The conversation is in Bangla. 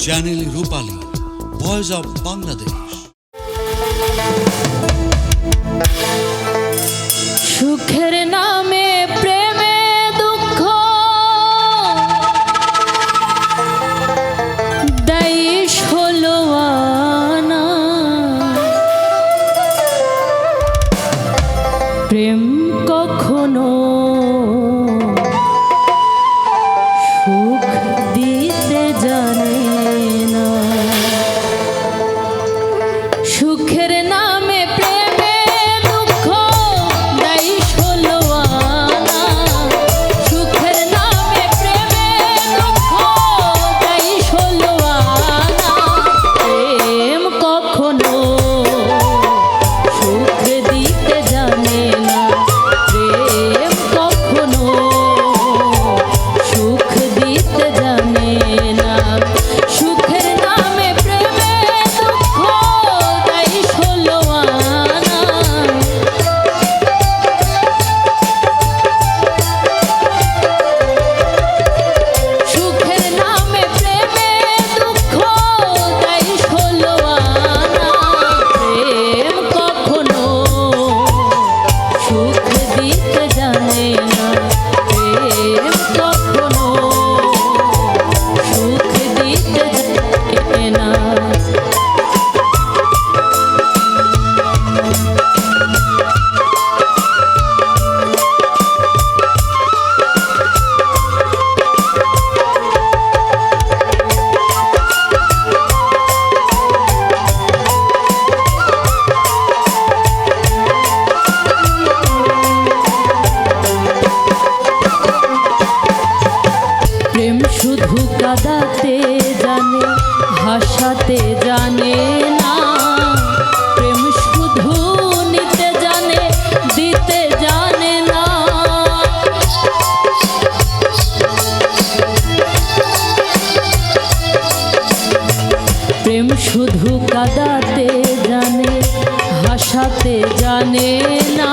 Channel Rupali, voice of Bangladesh. সুখের নামে প্রেমে দুঃখ দায়িস হলো আনা, প্রেম কখনো সুখ দিতে জানে না। সুখের নামে প্রেমে দুঃখ দায়িস হলো আনা, সুখের নামে প্রেমে দুঃখ দায়িস হলো আনা। প্রেম কখনো সুখ দিতে জানে না, প্রেম কখনো সুখ দিতে জানে না। সুখের নামে প্রেমে দুঃখ দায়িস হলো আনা, সুখের নামে প্রেমে দুঃখ দায়িস হলো আনা। প্রেম কখনো সুখ দিতে জানে না, প্রেম কখনো সুখ দিতে জানে না। প্রেম শুধু কাঁদাতে জানে, হাসাতে জানে না। প্রেম শুধু নিতে জানে, দিতে জানে না। প্রেম শুধু কাঁদাতে জানে, হাসাতে জানে না।